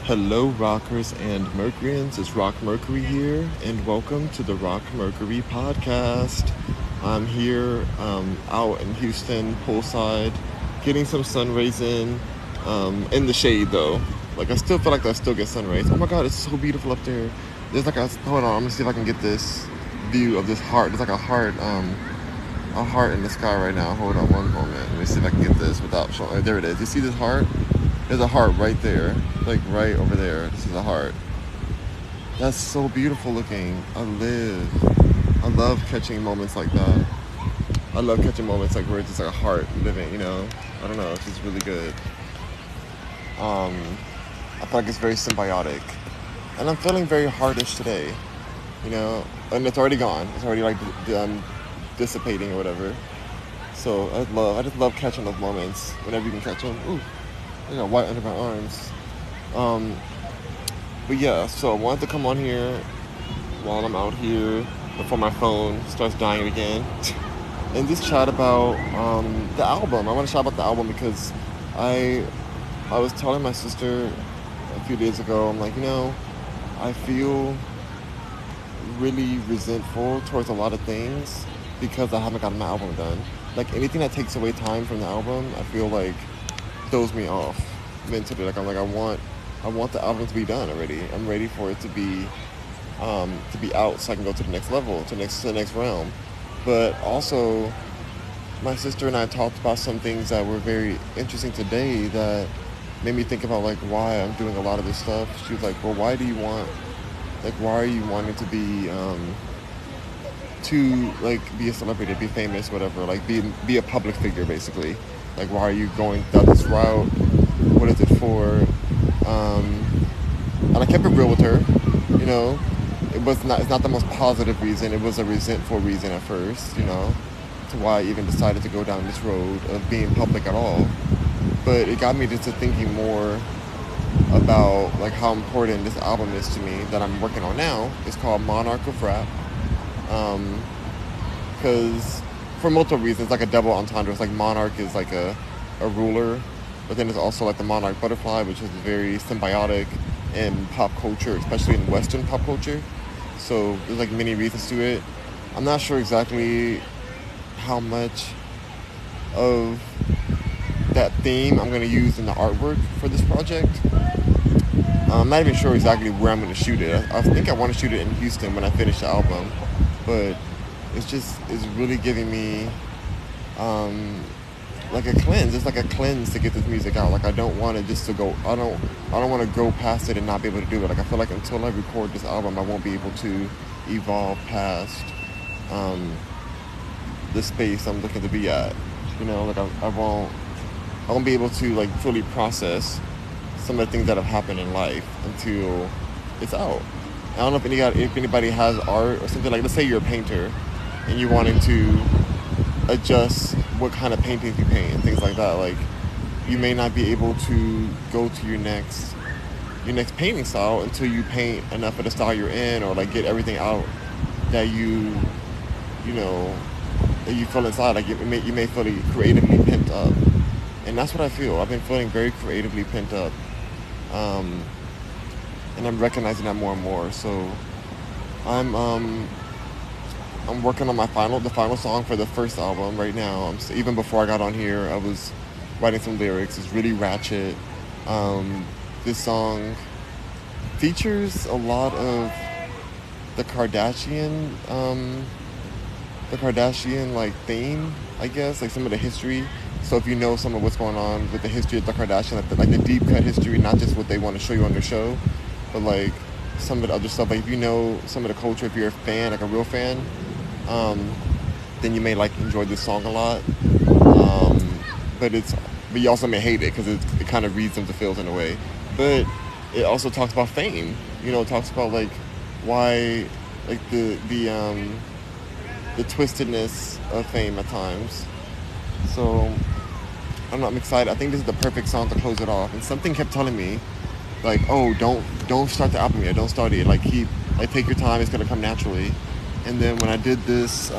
Hello, rockers and Mercuryans. It's Rock Mercury here, and welcome to the Rock Mercury podcast. I'm here out in Houston, Poolside, getting some sun rays in the shade though. Like, I still feel like I still get sun rays. Oh my god, it's so beautiful up there. There's like hold on, I'm gonna see if I can get this view of this heart. There's like a heart in the sky right now. Hold on one moment. Let me see if I can get this without showing. There it is. You see this heart? There's a heart right there, like right over there. This is a heart. That's so beautiful looking. I love catching moments like that. I love catching moments like where it's just like a heart living, I don't know, it's just really good. I feel like it's very symbiotic. And I'm feeling very hardish today, and it's already gone. It's already like dissipating or whatever. So I just love catching those moments whenever you can catch them. Ooh. I got white under my arms. But yeah, so I wanted to come on here while I'm out here before my phone starts dying again and just chat about the album. I want to chat about the album because I was telling my sister a few days ago, I'm like, I feel really resentful towards a lot of things because I haven't gotten my album done. Like, anything that takes away time from the album, I feel like throws me off mentally. Like, I want the album to be done already. I'm ready for it to be out so I can go to the next level, to the next realm. But also, my sister and I talked about some things that were very interesting today that made me think about like why I'm doing a lot of this stuff. She was like, well, why are you wanting to be be a celebrity, be famous, whatever, like be a public figure basically. Like, why are you going down this route? What is it for? And I kept it real with her. It's not the most positive reason. It was a resentful reason at first, to why I even decided to go down this road of being public at all. But it got me just to thinking more about like how important this album is to me that I'm working on now. It's called Monarch of Rap. Because for multiple reasons, like a double entendre. It's like monarch is like a ruler, but then it's also like the monarch butterfly, which is very symbiotic in pop culture, especially in Western pop culture. So there's like many reasons to it. I'm not sure exactly how much of that theme I'm going to use in the artwork for this project. I'm not even sure exactly where I'm going to shoot it. I think I want to shoot it in Houston when I finish the album, but it's really giving me like a cleanse. It's like a cleanse to get this music out. Like, I don't want it just to go. I don't want to go past it and not be able to do it. Like, I feel like until I record this album, I won't be able to evolve past the space I'm looking to be at. Like I won't be able to like fully process some of the things that have happened in life until it's out. I don't know if anybody has art or something. Like, let's say you're a painter and you're wanting to adjust what kind of paintings you paint and things like that. Like, you may not be able to go to your next painting style until you paint enough of the style you're in, or like get everything out that you feel inside. Like, you may feel creatively pent up, and that's what I feel. I've been feeling very creatively pent up, and I'm recognizing that more and more. So I'm working on the final song for the first album right now. Even before I got on here, I was writing some lyrics. It's really ratchet. This song features a lot of the Kardashian like theme, I guess, like some of the history. So if you know some of what's going on with the history of the Kardashian, like the deep cut history, not just what they want to show you on their show, but like some of the other stuff. Like, if you know some of the culture, if you're a fan, like a real fan, then you may like enjoy this song a lot. But you also may hate it because it kind of reads into feels in a way. But it also talks about fame. It talks about like why, like the twistedness of fame at times. So I'm excited. I think this is the perfect song to close it off. And something kept telling me, like, oh, don't start the album yet. Don't start it. Like, take your time. It's gonna come naturally. And then when I did this,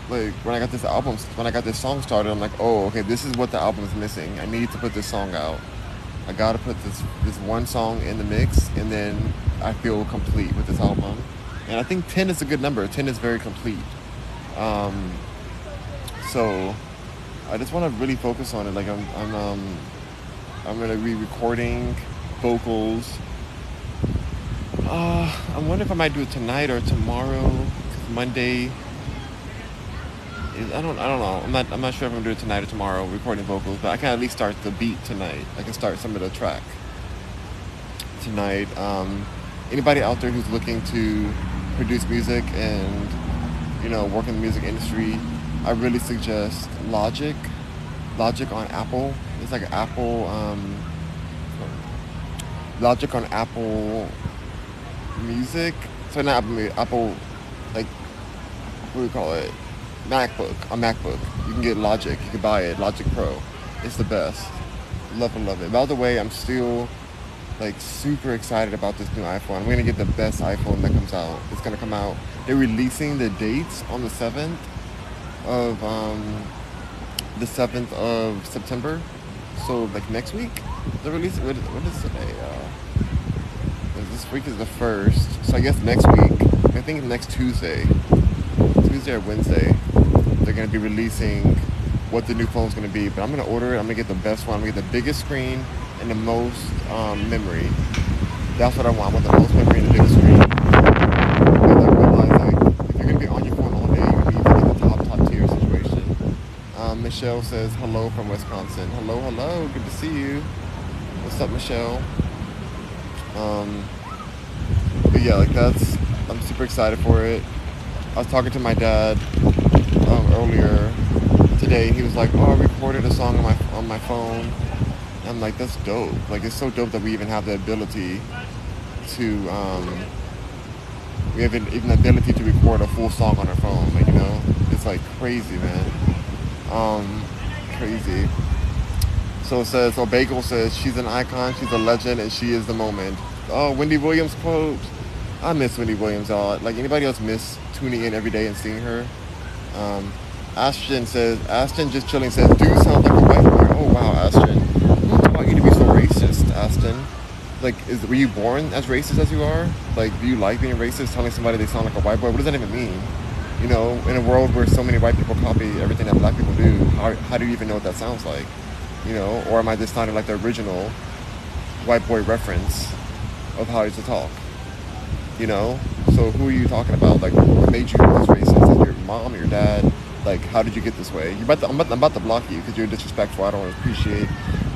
like when I got this song started, I'm like, oh, okay, this is what the album is missing. I need to put this song out. I gotta put this one song in the mix, and then I feel complete with this album. And I think 10 is a good number. 10 is very complete. Um, so I just want to really focus on it. Like I'm gonna be recording vocals. I wonder if I might do it tonight or tomorrow. 'Cause Monday. I don't know. I'm not sure if I'm gonna do it tonight or tomorrow, recording vocals. But I can at least start the beat tonight. I can start some of the track tonight. Anybody out there who's looking to produce music and work in the music industry, I really suggest Logic. Logic on Apple. It's like Apple. Logic on Apple Music. So not Apple, like what do we call it? MacBook. A MacBook. You can get Logic. You can buy it. Logic Pro. It's the best. Love it. By the way, I'm still like super excited about this new iPhone. I'm gonna get the best iPhone that comes out. It's gonna come out. They're releasing the dates on the 7th of September. So like next week, they're releasing. What is today? This week is the 1st. So I guess next week. I think next Tuesday or Wednesday, they're gonna be releasing what the new phone's gonna be. But I'm gonna order it. I'm gonna get the best one. I'm gonna get the biggest screen and the most memory. That's what I want. I want the most memory and the biggest screen. Because I realize like if you're gonna be on your phone all day, you're gonna be in the top tier situation. Michelle says hello from Wisconsin. Hello. Good to see you. What's up, Michelle? But yeah, like I'm super excited for it. I was talking to my dad earlier today. He was like, "Oh, I recorded a song on my phone." And I'm like, "That's dope! Like, it's so dope that we even have the ability to we have even the ability to record a full song on our phone. Like, it's like crazy, man. Crazy." So it says, Bagel says she's an icon, she's a legend, and she is the moment. Oh, Wendy Williams quote. I miss Wendy Williams, y'all. Like, anybody else miss tuning in every day and seeing her? Ashton just chilling says, "Dude sounds like a white boy." Oh wow, Ashton. Who taught you to be so racist, Ashton? Like, were you born as racist as you are? Like, do you like being racist, telling somebody they sound like a white boy? What does that even mean? In a world where so many white people copy everything that black people do, how do you even know what that sounds like? Or am I just sounding like the original white boy reference of how I used to talk? So who are you talking about? Like, what made you this racist? Is your mom or your dad? Like, how did you get this way? I'm about to block you because you're disrespectful. I don't appreciate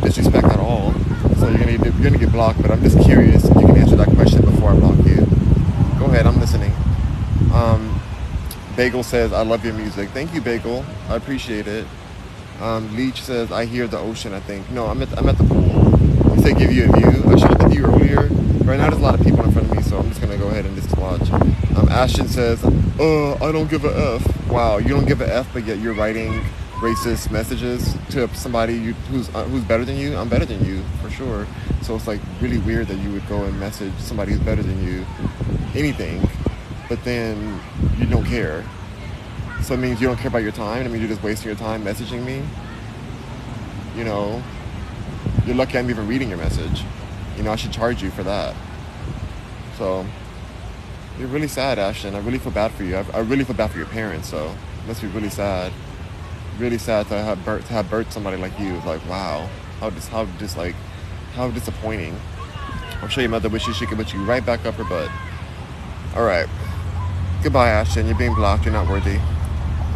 disrespect at all. So you're gonna get blocked. But I'm just curious if you can answer that question before I block you. Go ahead, I'm listening. Bagel says, "I love your music." Thank you, Bagel. I appreciate it. Leach says, "I hear the ocean." I think no, I'm at the pool. You say give you a view. I showed the view earlier. Right now, there's a lot of people in front of me, so I'm just gonna go ahead and just watch. Ashton says, "I don't give a F." Wow, you don't give a F, but yet you're writing racist messages to somebody who's better than you. I'm better than you for sure. So it's like really weird that you would go and message somebody who's better than you anything, but then you don't care. So it means you don't care about your time. It means you're just wasting your time messaging me. You're lucky I'm even reading your message. I should charge you for that. So, you're really sad, Ashton. I really feel bad for you. I really feel bad for your parents, so it must be really sad. Really sad to have birthed somebody like you. It's like, wow, how disappointing. I'm sure your mother wishes she could put you right back up her butt. Alright. Goodbye, Ashton. You're being blocked. You're not worthy.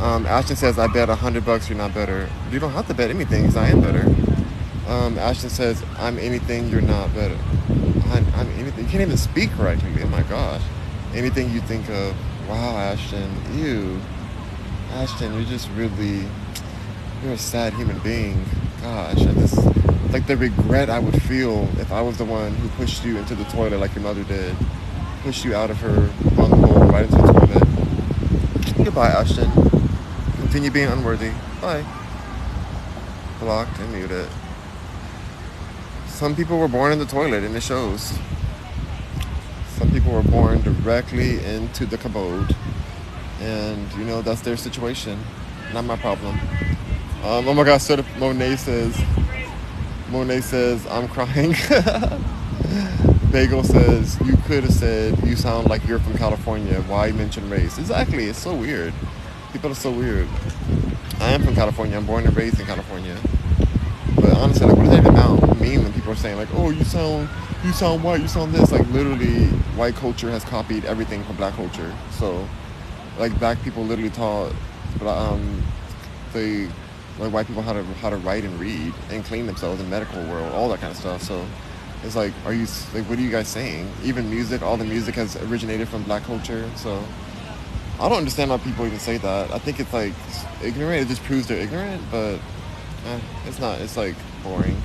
Ashton says, "I bet $100 you're not better." You don't have to bet anything because I am better. Ashton says, "I'm anything you're not better." I'm anything. You can't even speak correctly. Oh my gosh. Anything you think of. Wow, Ashton. Ew. Ashton, you're a sad human being. Gosh, like the regret I would feel if I was the one who pushed you into the toilet like your mother did. Pushed you out of her bunghole right into the toilet. Goodbye, Ashton. Continue being unworthy. Bye. Blocked and muted. Some people were born in the toilet, and it shows. Some people were born directly into the commode, and that's their situation. Not my problem. Oh my gosh, Monet says, Monet says, I'm crying. Bagel says, you could have said, you sound like you're from California. Why mention race? Exactly. It's so weird. People are so weird. I am from California. I'm born and raised in California. But honestly, like, what does that even mean when people are saying, like, oh, you sound white, you sound this? Like, literally, white culture has copied everything from black culture. So, like, black people literally taught, they, like, white people how to write and read and clean themselves in medical world, all that kind of stuff. So, it's like, what are you guys saying? Even music, all the music has originated from black culture. So, I don't understand how people even say that. I think it's like ignorant. It just proves they're ignorant, but it's not. It's like boring.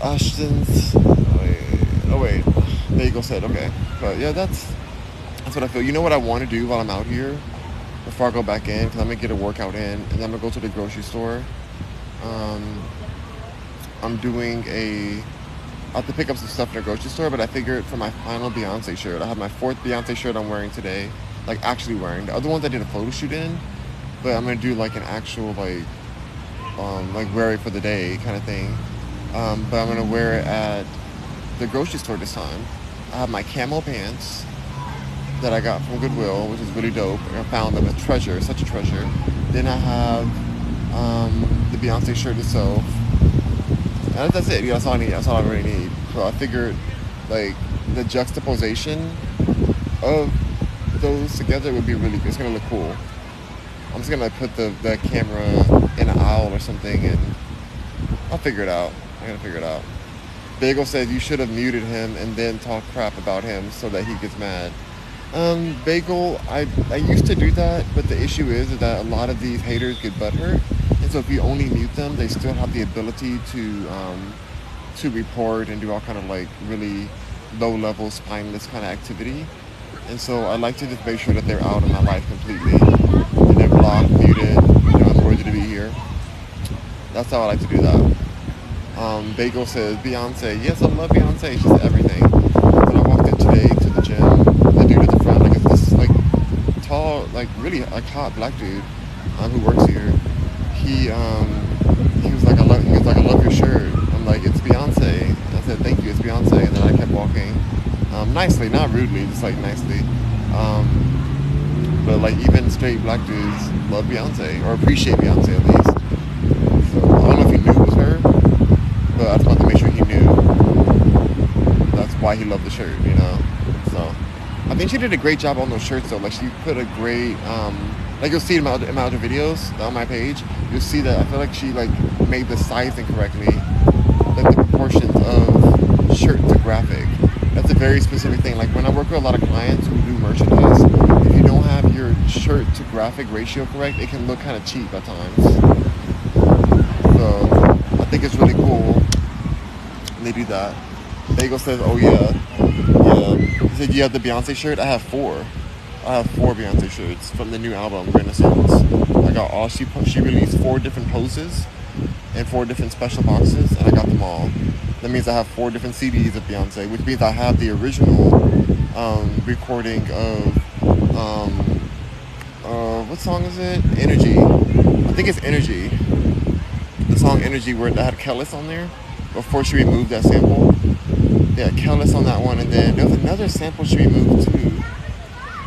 Ashton's. Oh wait. Bagel said okay, but yeah, that's what I feel. You know what I want to do while I'm out here before I go back in, because I'm gonna get a workout in, and then I'm gonna go to the grocery store. I'm doing I have to pick up some stuff in the grocery store, but I figured for my final Beyonce shirt, I have my 4th Beyonce shirt I'm wearing today, like actually wearing. The other ones I did a photo shoot in, but I'm gonna do like an actual like wear it for the day kind of thing. But I'm gonna wear it at the grocery store this time. I have my camo pants that I got from Goodwill, which is really dope. I found them a treasure, such a treasure. Then I have the Beyonce shirt itself. And that's it. That's all I need. That's all I really need. So I figured, like, the juxtaposition of those together would be really. It's gonna look cool. I'm just gonna put the camera in an aisle or something, and I'll figure it out. I'm gonna figure it out. Bagel said you should have muted him and then talk crap about him so that he gets mad. Bagel, I used to do that, but the issue is that a lot of these haters get butthurt. And so if you only mute them, they still have the ability to report and do all kind of like really low level spineless kind of activity. And so I like to just make sure that they're out of my life completely. And they're blocked, muted, unworthy to be here. That's how I like to do that. Bagel says, Beyonce. Yes, I love Beyonce. She's everything. When I walked in today to the gym, the dude at the front, like, it's this like tall, like really like hot black dude who works here. He was like, I love your shirt. I'm like, it's Beyonce. And I said, thank you, it's Beyonce. And then I kept walking, nicely, not rudely, just like nicely. But like even straight black dudes love Beyonce or appreciate Beyonce at least. So I don't know if he knew it was her, but I just wanted to make sure he knew that's why he loved the shirt, So I think she did a great job on those shirts though. Like she put a great, like you'll see in my other videos on my page, you'll see that I feel like she like made the sizing correctly, like the proportions of shirt to graphic. That's a very specific thing. Like when I work with a lot of clients who do merchandise, if you don't have your shirt to graphic ratio correct, it can look kind of cheap at times. So I think it's really cool when they do that. Bagel says, oh yeah. He said, you have the Beyonce shirt? I have 4. I have 4 Beyonce shirts from the new album, Renaissance. I got all, she released 4 different poses and 4 different special boxes, and I got them all. That means I have 4 different CDs of Beyonce, which means I have the original recording of, what song is it? Energy. I think it's Energy. The song Energy where that had Kellis on there before she removed that sample. Yeah, Kellis on that one, and then there was another sample she removed too.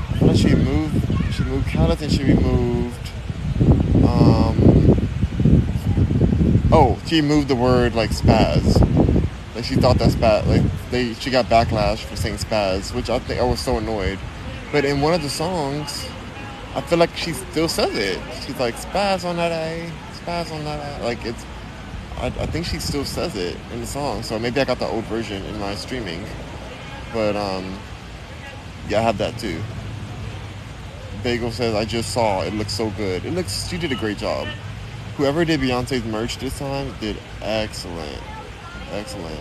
I thought she removed Kellis and she removed, she removed the word like spaz. Like she thought that spaz, like she got backlash for saying spaz, which I think I was so annoyed. But in one of the songs, I feel like she still says it. She's like spaz on that A, spaz on that A. Like it's, I think she still says it in the song. So maybe I got the old version in my streaming. But yeah, I have that too. Bagel says, I just saw, it looks so good. She did a great job. Whoever did Beyonce's merch this time did excellent. Excellent.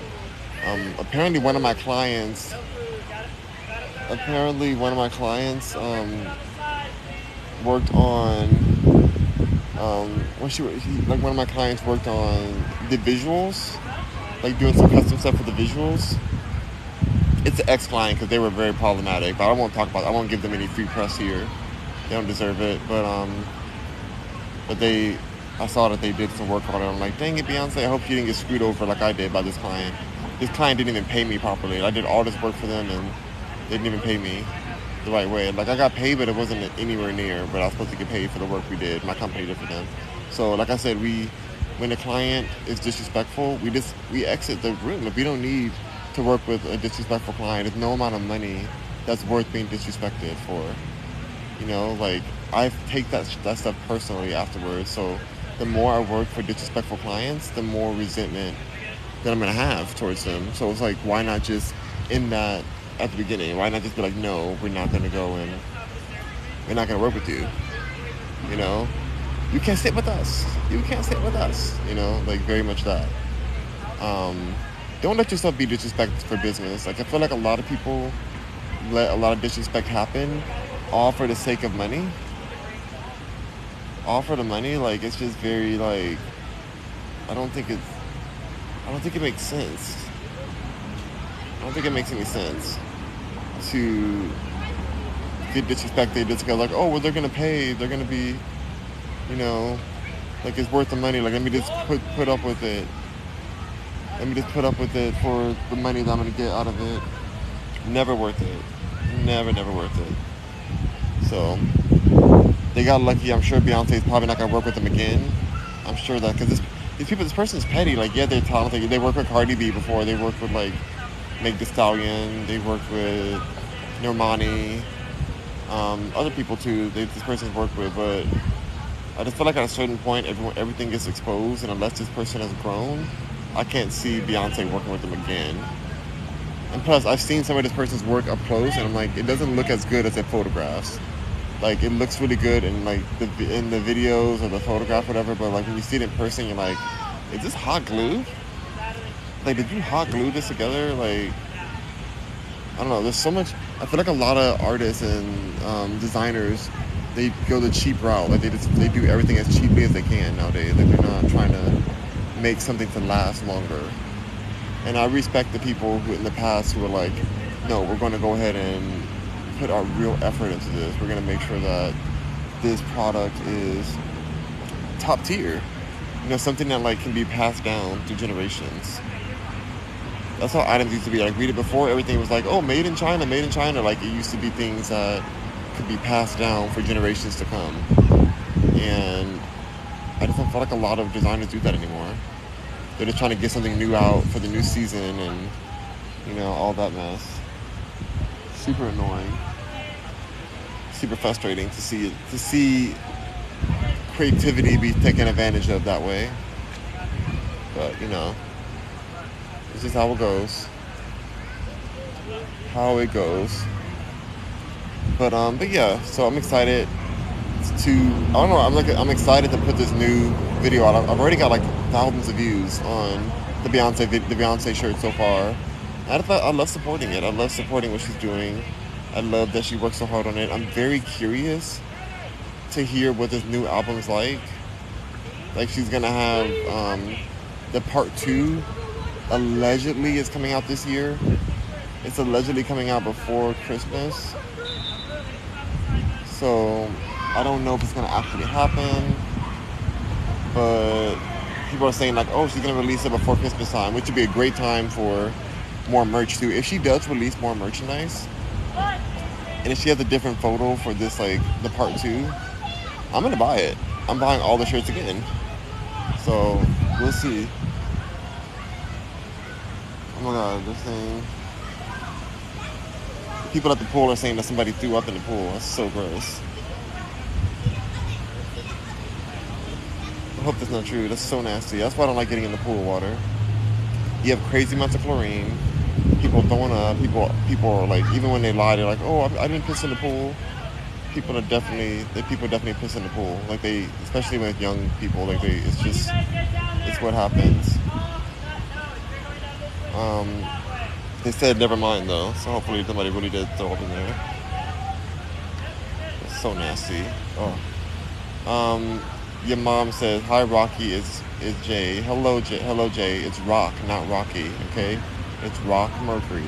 Apparently one of my clients worked on one of my clients worked on the visuals, like doing some custom stuff for the visuals. It's an ex-client because they were very problematic, but I won't talk about it. I won't give them any free press here. They don't deserve it, but they I saw that they did some work on it. I'm like, dang it, Beyonce, I hope you didn't get screwed over like I did by this client. This client didn't even pay me properly. I did all this work for them and they didn't even pay me the right way. Like, I got paid, but it wasn't anywhere near. But I was supposed to get paid for the work we did. My company did for them. So, like I said, when the client is disrespectful, we exit the room. If we don't need to work with a disrespectful client, there's no amount of money that's worth being disrespected for. You know, like, I take that stuff personally afterwards. So the more I work for disrespectful clients, the more resentment that I'm gonna have towards them. So it's like, why not just end that at the beginning? Why not just be like, no, we're not gonna go and we're not gonna work with you. You know, you can't sit with us. You can't sit with us. You know, like, very much that. Don't let yourself be disrespected for business. Like, I feel like a lot of people let a lot of disrespect happen all for the sake of money. All for the money. Like, it's just very, like, I don't think it makes sense. I don't think it makes any sense to get disrespected just because, like, oh, well, they're gonna pay, they're gonna be, you know, like, it's worth the money. Like, let me just put up with it. Let me just put up with it for the money that I'm gonna get out of it. Never worth it. Never worth it. So they got lucky. I'm sure Beyonce's probably not gonna work with them again. I'm sure that because this person's petty. Like, yeah, they're talented. They worked with Cardi B before. They worked with, like, Meg Thee Stallion. They worked with Normani. Other people too. This person's worked with, but I just feel like at a certain point, everything gets exposed, and unless this person has grown, I can't see Beyonce working with them again. And plus, I've seen some of this person's work up close, and I'm like, it doesn't look as good as the photographs. Like, it looks really good in, like, in the videos or the photograph, whatever. But, like, when you see it in person, you're like, is this hot glue? Like, did you hot glue this together? Like, I don't know. There's so much. I feel like a lot of artists and designers, they go the cheap route. Like, they do everything as cheaply as they can nowadays. Like, they're not trying to make something to last longer. And I respect the people who in the past who were like, no, we're going to go ahead and put our real effort into this. We're going to make sure that this product is top tier. You know, something that, like, can be passed down through generations. That's how items used to be. Like, read it before, everything was like, oh, made in China, made in China. Like, it used to be things that could be passed down for generations to come. And I just don't feel like a lot of designers do that anymore. They're just trying to get something new out for the new season and, you know, all that mess. Super annoying. Super frustrating to see creativity be taken advantage of that way. But, you know, it's just how it goes. How it goes. But yeah, so I'm excited I don't know, I'm excited to put this new video out. I've already got, like, thousands of views on the Beyonce shirt so far. And I love supporting it. I love supporting what she's doing. I love that she works so hard on it. I'm very curious to hear what this new album's like. Like, she's gonna have the part 2 allegedly is coming out this year. It's allegedly coming out before Christmas. So I don't know if it's gonna actually happen, but people are saying, like, oh, she's gonna release it before Christmas time, which would be a great time for more merch too. If she does release more merchandise, and if she has a different photo for this, like, the part 2, I'm gonna buy it. I'm buying all the shirts again. So we'll see. Oh my god, this thing. People at the pool are saying that somebody threw up in the pool. That's so gross. I hope that's not true. That's so nasty. That's why I don't like getting in the pool water. You have crazy amounts of chlorine. People throwing up. People are like, even when they lie, they're like, oh, I didn't piss in the pool. People definitely piss in the pool. Like, they, especially with young people, like, it's what happens. They said never mind though, so hopefully somebody really did throw up in there. It's so nasty. Oh. Your mom says, hi Rocky, is Jay. Hello Jay. It's Rock, not Rocky, okay? It's Rock Mercury.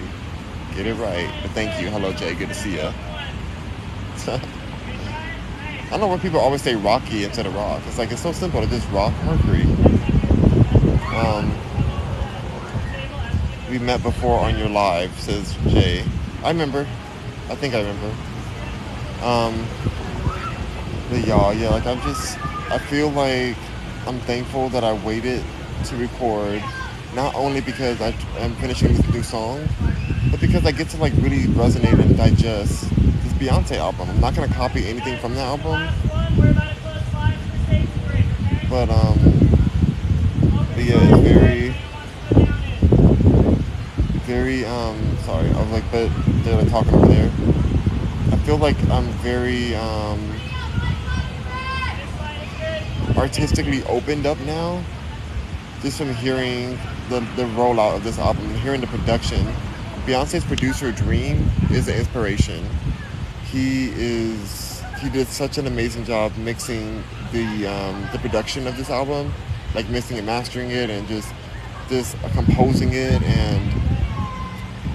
Get it right. But thank you. Hello Jay, good to see ya. I don't know why people always say Rocky instead of Rock. It's like it's so simple to just rock Mercury. Um, we met before on your live, says Jay. I remember. I think I remember. Um, but y'all, yeah, like I feel like I'm thankful that I waited to record, not only because I'm finishing this new song, but because I get to like really resonate and digest this Beyonce album. I'm not gonna copy anything from the album, but yeah, it's very sorry. I was like, but they're like talking over there. I feel like I'm very artistically opened up now, just from hearing the rollout of this album and hearing the production. Beyonce's producer Dream is an inspiration. He did such an amazing job mixing the production of this album, like mixing and mastering it, and just composing it. And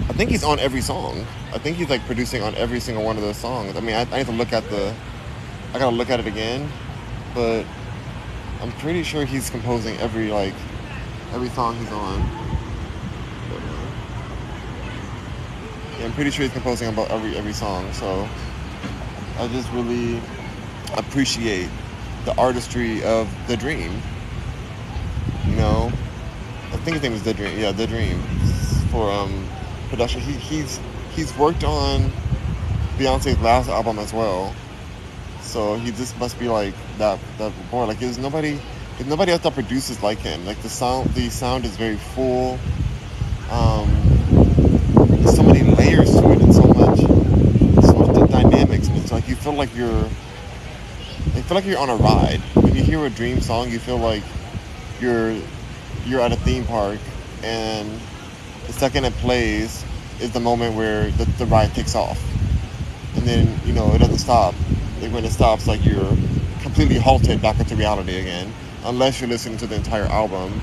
I think he's on every song. I think he's like producing on every single one of those songs. I mean, I need to look at I gotta look at it again, but I'm pretty sure he's composing every song he's on. Yeah, I'm pretty sure he's composing about every song. So I just really appreciate the artistry of The Dream. You know, I think his name is The Dream. Yeah, The Dream for production. He's worked on Beyonce's last album as well. So he just must be like that boy. Like there's nobody else that produces like him. Like the sound is very full. There's so many layers to it and so much the dynamics, and it's like you feel like you're on a ride. When you hear a Dream song, you feel like you're at a theme park, and the second it plays is the moment where the ride takes off, and then it doesn't stop. Like when it stops, like you're completely halted back into reality again, unless you're listening to the entire album.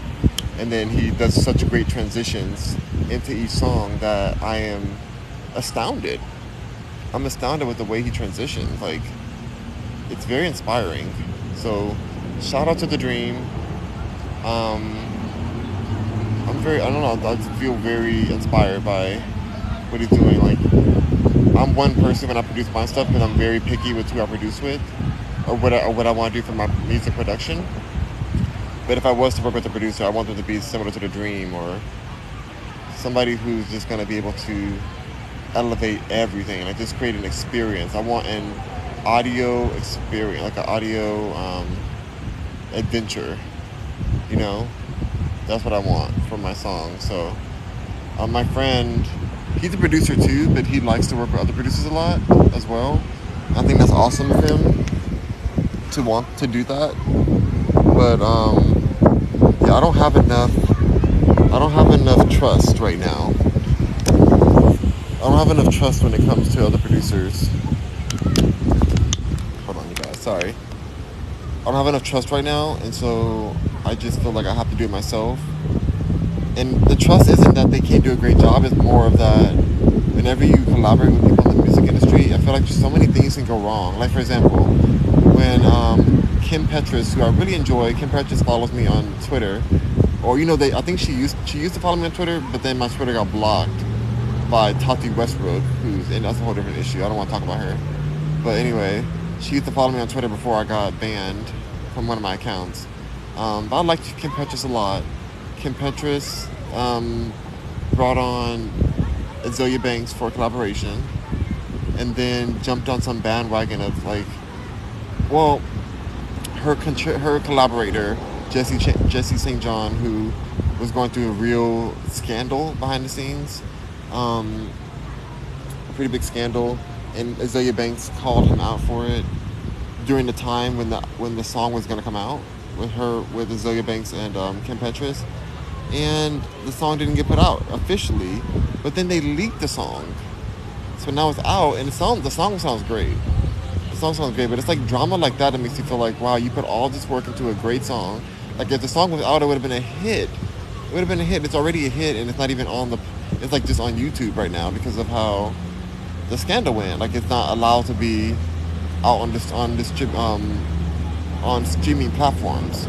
And then he does such great transitions into each song that I am astounded. I'm astounded with the way he transitions. Like, it's very inspiring. So, shout out to The Dream. I don't know, I just feel very inspired by what he's doing. Like, I'm one person when I produce my stuff because I'm very picky with who I produce with, or what I want to do for my music production. But if I was to work with a producer, I want them to be similar to The Dream, or somebody who's just going to be able to elevate everything, like just create an experience. I want an audio experience, like an audio adventure. That's what I want from my song. So my friend, he's a producer too, but he likes to work with other producers a lot as well. I think that's awesome of him to want to do that. But yeah, I don't have enough trust right now. I don't have enough trust when it comes to other producers. Hold on, you guys. Sorry. I don't have enough trust right now, and so I just feel like I have to do it myself. And the trust isn't that they can't do a great job. It's more of that whenever you collaborate with people in the music industry, I feel like so many things can go wrong. Like, for example, when Kim Petras, who I really enjoy, Kim Petras follows me on Twitter. Or, I think she used to follow me on Twitter, but then my Twitter got blocked by Tati Westbrook, and that's a whole different issue. I don't want to talk about her. But anyway, she used to follow me on Twitter before I got banned from one of my accounts. But I liked Kim Petras a lot. Kim Petras brought on Azealia Banks for collaboration, and then jumped on some bandwagon of her collaborator, Jesse St. John, who was going through a real scandal behind the scenes, a pretty big scandal, and Azealia Banks called him out for it during the time when the song was going to come out with Azealia Banks and Kim Petras, and the song didn't get put out officially, but then they leaked the song, so now it's out, and the song sounds great. The song sounds great, but it's like drama like that makes you feel like, wow, you put all this work into a great song. Like if the song was out, it would have been a hit. It would have been a hit. It's already a hit, and it's not even it's like just on YouTube right now because of how the scandal went. Like it's not allowed to be out on streaming platforms.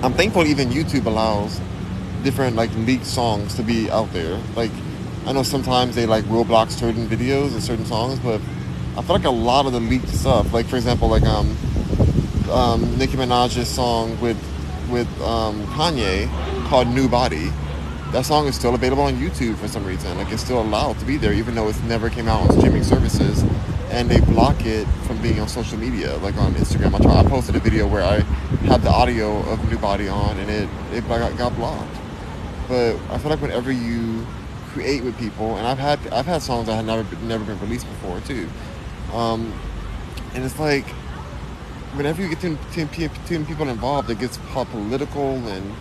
I'm thankful even YouTube allows different like leaked songs to be out there. Like I know sometimes they like will block certain videos and certain songs, but I feel like a lot of the leaked stuff, like for example, like Nicki Minaj's song with Kanye called "New Body." That song is still available on YouTube for some reason. Like it's still allowed to be there, even though it's never came out on streaming services, and they block it from being on social media, like on Instagram. I posted a video where I had the audio of "New Body" on, and it got blocked. But I feel like whenever you create with people, and I've had songs that had never been released before too, um, and it's like whenever you get too people involved, it gets political and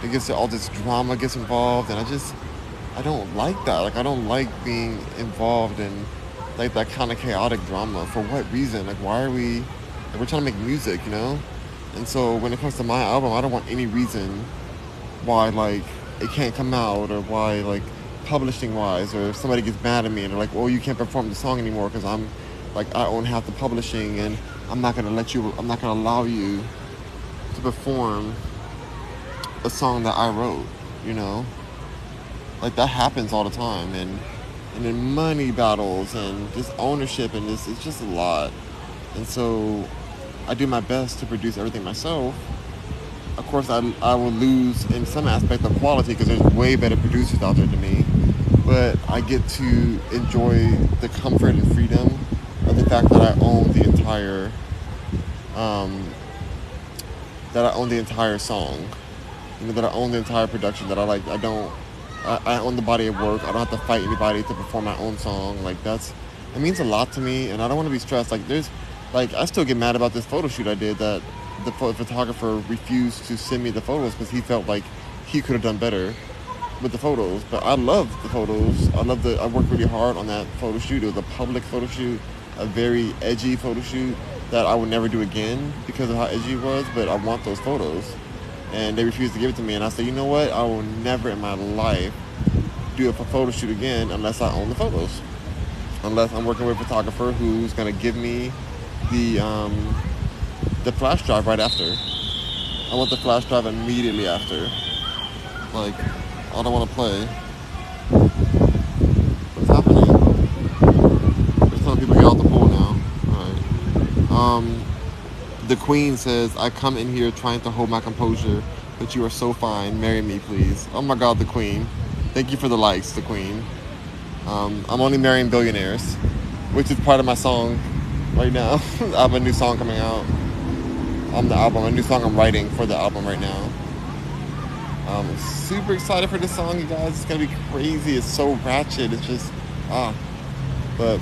it gets all this drama gets involved, and I don't like that. Like I don't like being involved in like that kind of chaotic drama. For what reason? Like why are we? Like, we're trying to make music, you know. And so when it comes to my album, I don't want any reason why like it can't come out, or why like publishing wise, or if somebody gets mad at me and they're like, "Oh, you can't perform the song anymore because I own half the publishing, and I'm not gonna allow you to perform a song that I wrote," you know? Like that happens all the time, and then money battles and just ownership, and this it's just a lot. And so I do my best to produce everything myself. Of course, I will lose in some aspect of quality because there's way better producers out there than me. But I get to enjoy the comfort and freedom of the fact that I own um, the entire song. You know, that I own the entire production. That I like. I own the body of work. I don't have to fight anybody to perform my own song. Like it means a lot to me, and I don't want to be stressed. I still get mad about this photo shoot I did that the photographer refused to send me the photos because he felt like he could have done better with the photos. But I love the photos. I worked really hard on that photo shoot. It was a public photo shoot, a very edgy photo shoot that I would never do again because of how edgy it was. But I want those photos, and they refused to give it to me. And I said, you know what? I will never in my life do a photo shoot again unless I own the photos. Unless I'm working with a photographer who's gonna give me the flash drive right after. I want the flash drive immediately after. Like, I don't want to play. What's happening? There's telling people to get out the pool now. Alright. The Queen says, I come in here trying to hold my composure, but you are so fine. Marry me, please. Oh my God, the Queen. Thank you for the likes, the Queen. I'm only marrying billionaires, which is part of my song right now. I have a new song coming out on the album, a new song I'm writing for the album right now. I'm super excited for this song, you guys. It's gonna be crazy. It's so ratchet. It's just, But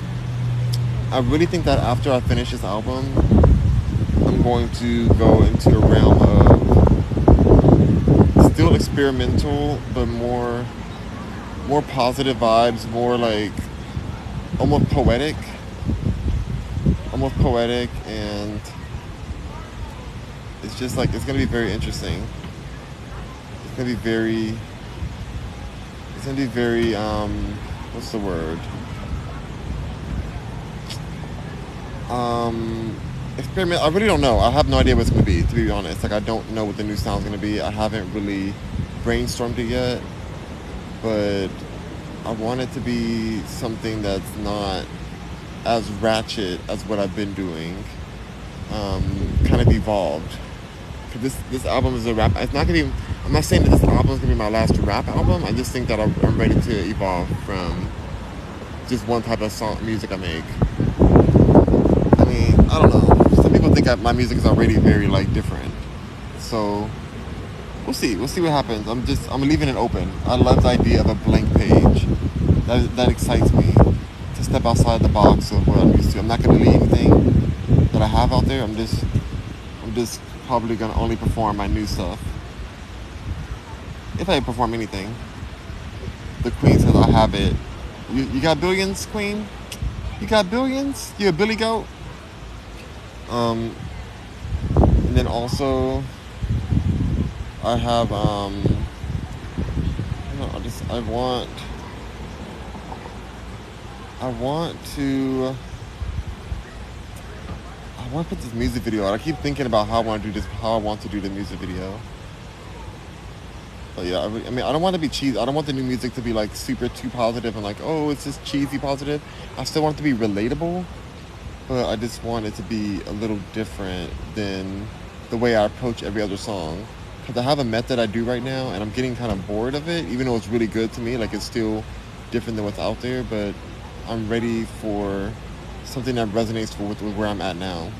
I really think that after I finish this album, I'm going to go into a realm of still experimental, but more positive vibes, more like almost poetic, and it's just like it's gonna be very interesting. It's gonna be very what's the word? Experiment. I really don't know. I have no idea what it's gonna be, to be honest. Like I don't know what the new sound's gonna be. I haven't really brainstormed it yet, but I want it to be something that's not as ratchet as what I've been doing. Kind of evolved. Cause this album is a rap. It's not gonna be. I'm not saying that this album is gonna be my last rap album. I just think that I'm ready to evolve from just one type of music I make. I mean, I don't know. Some people think my music is already very like different. So we'll see. We'll see what happens. I'm leaving it open. I love the idea of a blank page. That excites me to step outside the box of what I'm used to. I'm not gonna delete anything that I have out there. I'm just probably gonna only perform my new stuff. If I perform anything. The Queen says I have it. You got billions, Queen? You got billions? You a Billy Goat? And then also I have I want to want to put this music video out. I keep thinking about how I want to do this, how I want to do the music video. But yeah, I mean, I don't want to be cheesy. I don't want the new music to be like super too positive and like, oh, it's just cheesy positive. I still want it to be relatable, but I just want it to be a little different than the way I approach every other song. Because I have a method I do right now, and I'm getting kind of bored of it, even though it's really good to me. Like, it's still different than what's out there, but I'm ready for something that resonates with where I'm at now.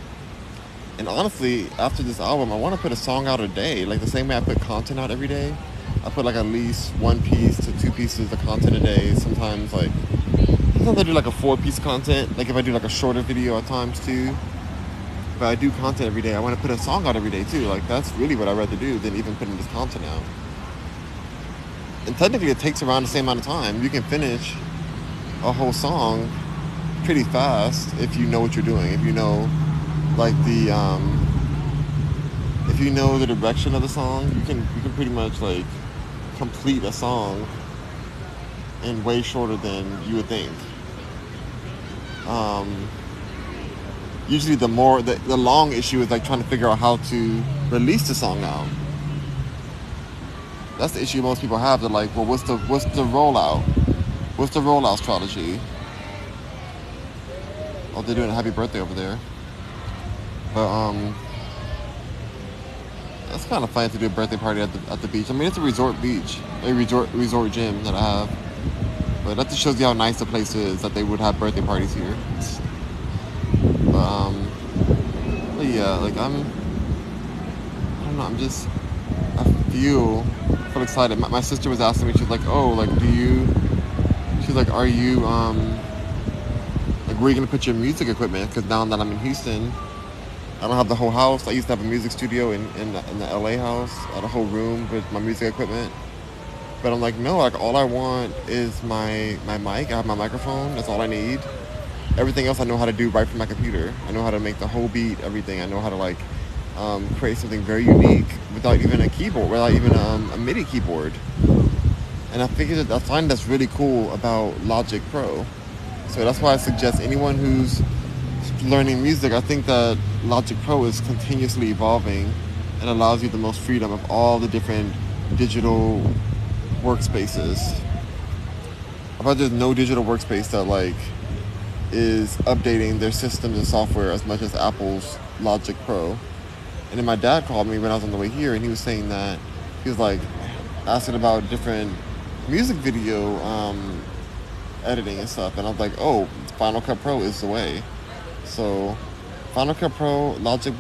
And honestly, after this album, I want to put a song out a day. Like, the same way I put content out every day. I put like at least 1 piece to 2 pieces of content a day. Sometimes I do like a 4-piece content. Like if I do like a shorter video at times too. But I do content every day. I want to put a song out every day too. Like that's really what I'd rather do than even putting this content out. And technically it takes around the same amount of time. You can finish a whole song pretty fast if you know what you're doing. If you know like if you know the direction of the song, you can pretty much like complete a song in way shorter than you would think. Usually the long issue is like trying to figure out how to release the song out. That's the issue most people have. They're like, well, what's the rollout? What's the rollout strategy? Oh, they're doing a happy birthday over there. But it's kind of fun to do a birthday party at the beach. I mean, it's a resort beach, a resort gym that I have. But that just shows you how nice the place is that they would have birthday parties here. But yeah, like I don't know. I feel excited. My sister was asking me. She's like, oh, like she's like, are you like where are you gonna put your music equipment? Because now that I'm in Houston, I don't have the whole house. I used to have a music studio in the LA house. I had a whole room with my music equipment. But I'm like, no, like all I want is my mic. I have my microphone. That's all I need. Everything else I know how to do right from my computer. I know how to make the whole beat, everything. I know how to like create something very unique without even a keyboard, without even a MIDI keyboard. And I find that's really cool about Logic Pro. So that's why I suggest anyone who's learning music, I think that Logic Pro is continuously evolving and allows you the most freedom of all the different digital workspaces. I bet there's no digital workspace that like is updating their systems and software as much as Apple's Logic Pro. And then my dad called me when I was on the way here, and he was saying that he was like asking about different music video editing and stuff, and I was like, oh, Final Cut Pro is the way. So Final Cut Pro, Logic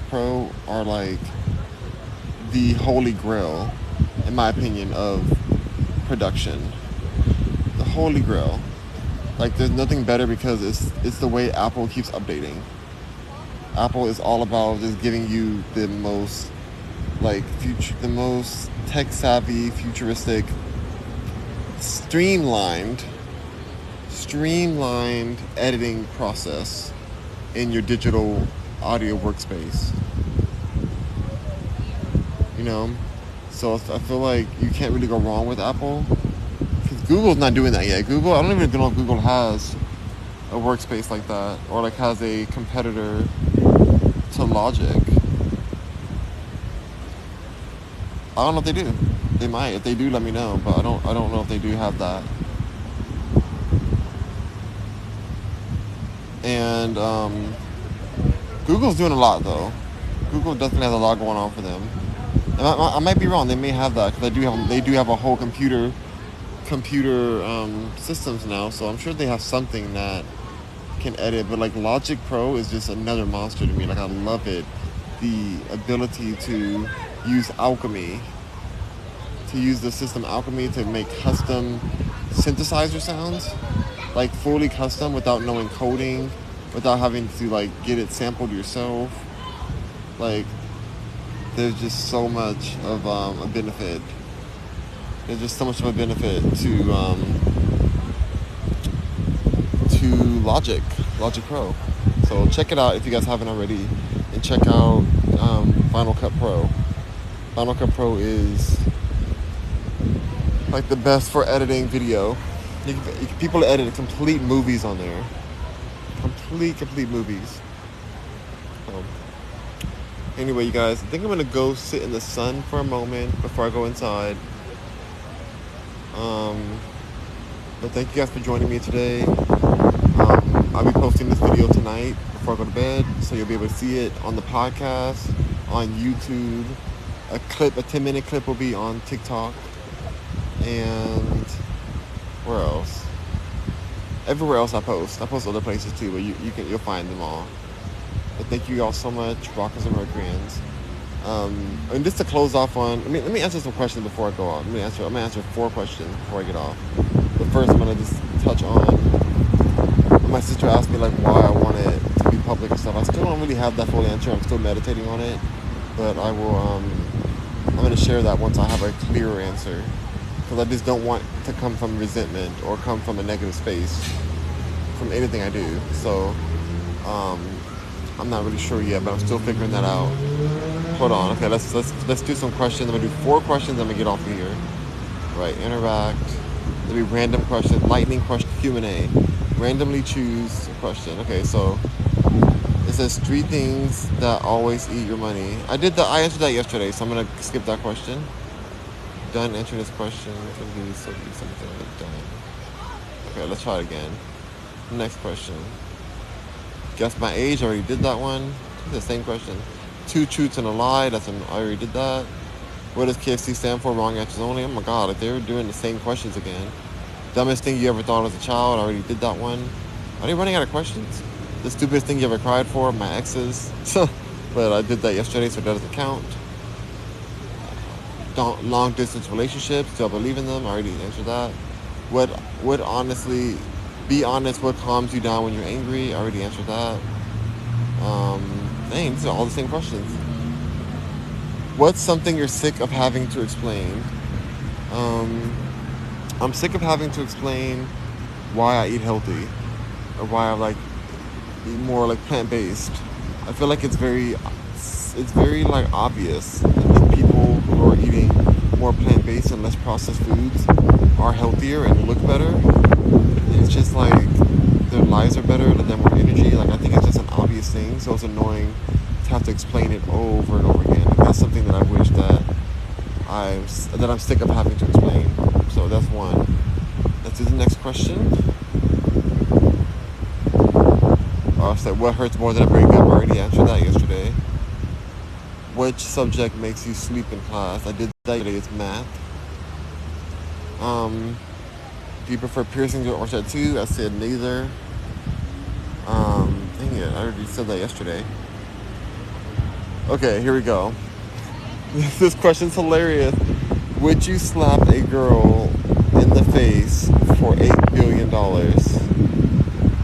Pro are like the holy grail, in my opinion, of production. The holy grail. Like there's nothing better because it's the way Apple keeps updating. Apple is all about just giving you the most like the most tech savvy, futuristic, streamlined editing process in your digital audio workspace. You know? So I feel like you can't really go wrong with Apple. Because Google's not doing that yet. Google, I don't even know if Google has a workspace like that, or like has a competitor to Logic. I don't know if they do. They might. If they do, let me know. But I don't know if they do have that. And Google's doing a lot though. Google definitely has a lot going on for them. And I might be wrong. They may have that because they do have a whole computer systems now. So I'm sure they have something that can edit. But like Logic Pro is just another monster to me. Like I love it. The ability to use Alchemy, to use the system Alchemy to make custom synthesizer sounds, like fully custom without knowing coding, without having to like get it sampled yourself. Like there's just so much of a benefit. There's just so much of a benefit to Logic Pro. So check it out if you guys haven't already, and check out Final Cut Pro. Final Cut Pro is like the best for editing video. People edit complete movies on there. Complete movies. Anyway, you guys, I think I'm gonna go sit in the sun for a moment before I go inside. Um, but thank you guys for joining me today. I'll be posting this video tonight before I go to bed, so you'll be able to see it on the podcast, on YouTube. A 10-minute clip will be on TikTok, and where else? Everywhere else I post other places too, but you'll find them all. But thank you all so much, Rockers and Mercuryans. And just to close off on, let me answer some questions before I go off. I'm gonna answer 4 questions before I get off. But first, I'm gonna just touch on. My sister asked me like why I want it to be public and stuff. I still don't really have that full answer. I'm still meditating on it, but I will. I'm gonna share that once I have a clearer answer, because I just don't want it to come from resentment or come from a negative space from anything I do. So. I'm not really sure yet, but I'm still figuring that out. Hold on. Okay, let's do some questions. I'm gonna do 4 questions. I'm gonna get off of here. Right, interact. There'll be random questions, lightning question, Q&A. Randomly choose a question. Okay, so it says 3 things that always eat your money. I answered that yesterday, so I'm gonna skip that question. Done. Answer this question. Something done. Okay, let's try it again. Next question. Guess my age, I already did that one. It's the same question. 2 truths and a lie, I already did that. What does KFC stand for? Wrong answers only. Oh my god, if they were doing the same questions again. Dumbest thing you ever thought as a child, I already did that one. Are they running out of questions? The stupidest thing you ever cried for? My exes. But I did that yesterday, so that doesn't count. Long distance relationships, do I believe in them? I already answered that. Would honestly... Be honest, what calms you down when you're angry? I already answered that. These are all the same questions. What's something you're sick of having to explain? I'm sick of having to explain why I eat healthy, or why I eat more plant-based. I feel like it's very obvious that people who are eating more plant-based and less processed foods are healthier and look better. It's just their lives are better, they have more energy. I think it's just an obvious thing, so it's annoying to have to explain it over and over again. That's something that I wish that I'm sick of having to explain. So that's one. Let's do the next question. What hurts more than a breakup? I already answered that yesterday. Which subject makes you sleep in class? I did that yesterday. It's math. Do you prefer piercings or tattoo? I said neither. Dang it, I already said that yesterday. Okay, here we go. This question's hilarious. Would you slap a girl in the face for $8 billion?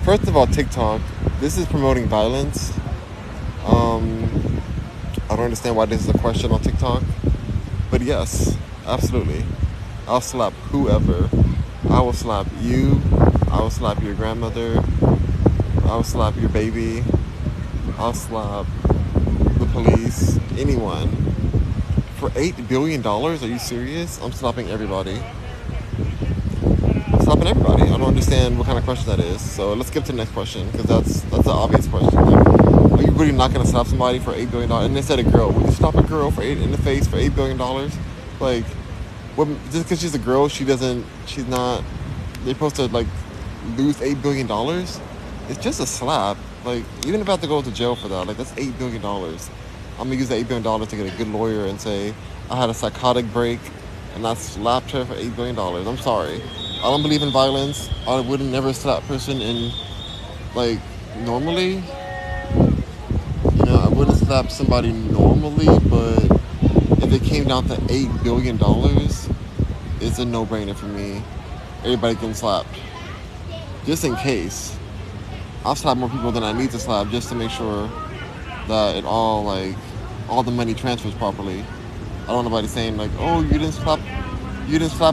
First of all, TikTok, this is promoting violence. I don't understand why this is a question on TikTok. But yes, absolutely. I'll slap whoever. I will slap you. I will slap your grandmother. I will slap your baby. I'll slap the police. Anyone. For $8 billion? Are you serious? I'm slapping everybody. I'm slapping everybody. I don't understand what kind of question that is. So let's skip to the next question, because that's an obvious question. Are you really not going to slap somebody for $8 billion? And they said a girl. Would you slap a girl in the face for $8 billion? Just because she's a girl, she's not, they're supposed to lose $8 billion? It's just a slap. Even if I have to go to jail for that, that's $8 billion. I'm gonna use the $8 billion to get a good lawyer and say I had a psychotic break and I slapped her for $8 billion. I'm sorry. I don't believe in violence. I wouldn't never slap a person normally. I wouldn't slap somebody normally, but if it came down to $8 billion, it's a no-brainer for me. Everybody getting slapped. Just in case. I'll slap more people than I need to slap just to make sure that it all the money transfers properly. I don't want nobody saying oh, you didn't slap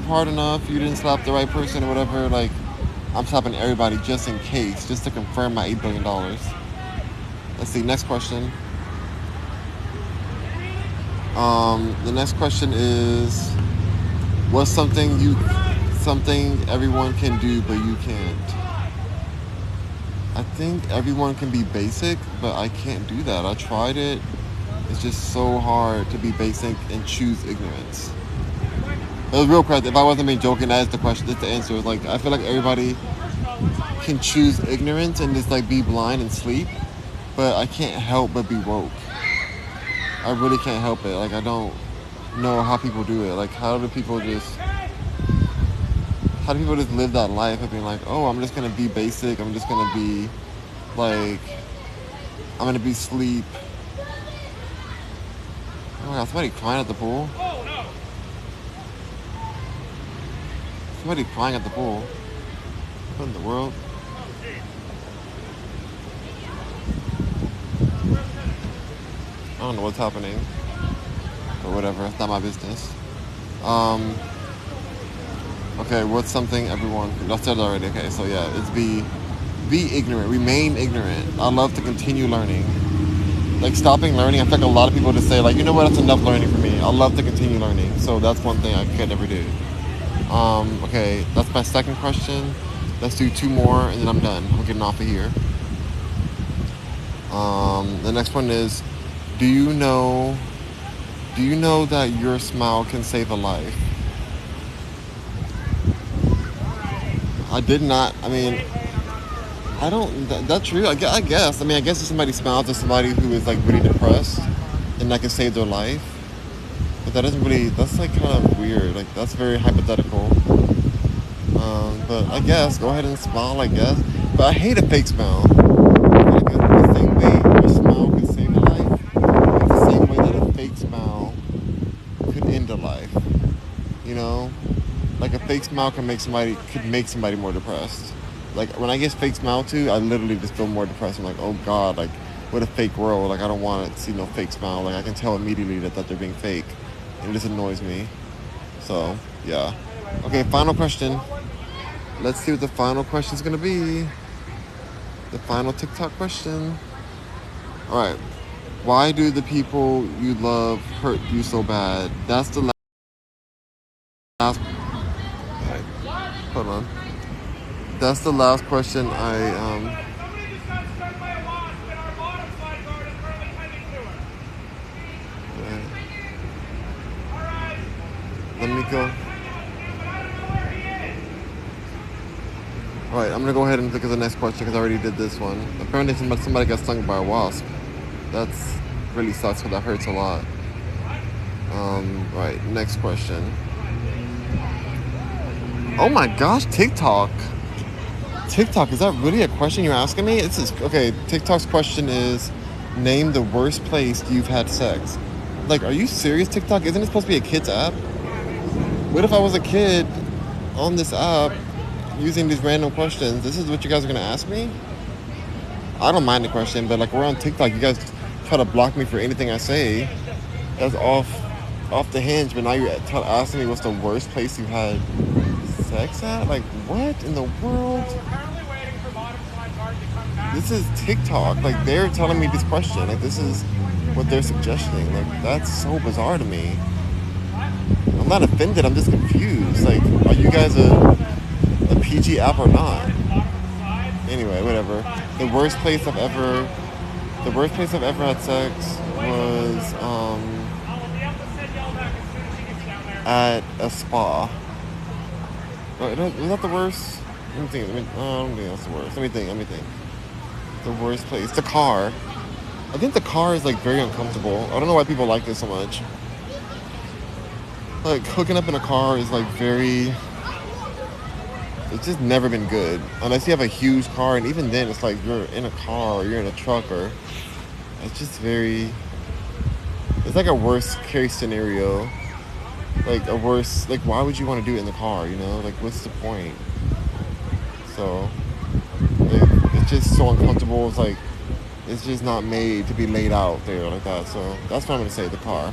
hard enough, you didn't slap the right person or whatever. I'm slapping everybody just in case, just to confirm my $8 billion. Let's see, next question. The next question is, what's something everyone can do but you can't? I think everyone can be basic, but I can't do that. I tried it It's just so hard to be basic and choose ignorance. It was real question. If I wasn't being joking, that is the question. That's the answer. Like I feel like everybody can choose ignorance and just like be blind and sleep, but I can't help but be woke. I really can't help it. Like I don't know how people do it. Like how do people just live that life of being like, oh, I'm just gonna be basic. I'm just gonna be like, I'm gonna be sleep. Oh my god, somebody crying at the pool. Somebody crying at the pool. What in the world? I don't know what's happening. But whatever, it's not my business. Okay, what's something everyone... I said it already. Okay, so yeah, it's be ignorant. Remain ignorant. I love to continue learning. Like stopping learning, I feel like a lot of people just say like, you know what, that's enough learning for me. I love to continue learning. So that's one thing I could never do. Okay, that's my second question. Let's do two more and then I'm done. I'm getting off of here. The next one is, do you know that your smile can save a life? I did not. I mean, I don't. That's true. I guess. I mean, I guess if somebody smiles at somebody who is like really depressed, then that can save their life. But that doesn't really. That's like kind of weird. Like that's very hypothetical. But I guess go ahead and smile. I guess. But I hate a fake smile. Like the same way your smile could save a life, it's the same way that a fake smile could end a life. You know, like a fake smile could make somebody more depressed. Like when I get fake smile too, I literally just feel more depressed. I'm like, oh god, like what a fake world. Like I don't want to see no fake smile. Like I can tell immediately that they're being fake, and it just annoys me. So yeah. Okay, final question. Let's see what the final question is gonna be. The final TikTok question. All right. Why do the people you love hurt you so bad? That's the last. Hold on. That's the last question let me go. All right, I'm gonna go ahead and look at the next question because I already did this one. Apparently, somebody got stung by a wasp. That's really sucks because that hurts a lot. All right, next question. Oh my gosh, TikTok. TikTok, is that really a question you're asking me? This is okay. TikTok's question is, name the worst place you've had sex. Like, are you serious, TikTok? Isn't it supposed to be a kid's app? What if I was a kid on this app using these random questions? This is what you guys are gonna ask me? I don't mind the question, but like we're on TikTok, you guys try to block me for anything I say. That's off the hinge. But now you're asking me what's the worst place you've had sex at? Like what in the world? This is TikTok. Like they're telling me this question. Like this is what they're suggesting. Like that's so bizarre to me. I'm not offended. I'm just confused. Like, are you guys a PG app or not? Anyway, whatever. The worst place I've ever had sex was at a spa. Was that the worst? Let me think. I don't think that's the worst. Let me think. The worst place. The car. I think the car is like very uncomfortable. I don't know why people like this so much. Like hooking up in a car is like very... It's just never been good. Unless you have a huge car, and even then it's like you're in a car or you're in a truck or... It's just very... It's like a worst case scenario. Like a worse... Like why would you want to do it in the car, you know? Like what's the point? So... Like, it's just so uncomfortable. It's like... It's just not made to be laid out there like that. So that's what I'm going to say, the car.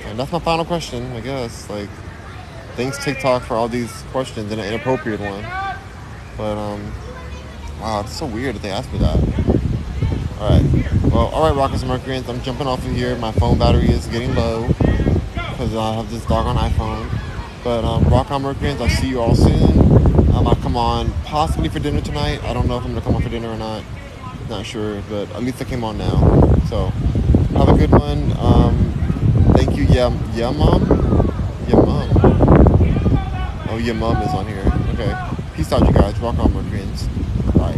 And that's my final question, I guess. Like, thanks TikTok for all these questions and an inappropriate one. But wow, it's so weird that they asked me that. All right, Rockets and Mercuryans, I'm jumping off of here. My phone battery is getting low because I have this doggone iPhone. But Rock on Mercuryans, I'll see you all soon. I'll come on possibly for dinner tonight. I don't know if I'm gonna come on for dinner or not. Not sure, but at least I came on now. So Have a good one. Thank you. Yeah, yeah, mom. Yeah, mom. Oh, your mom is on here. Okay. Peace out, you guys. Rock on, Mercuryans. Bye.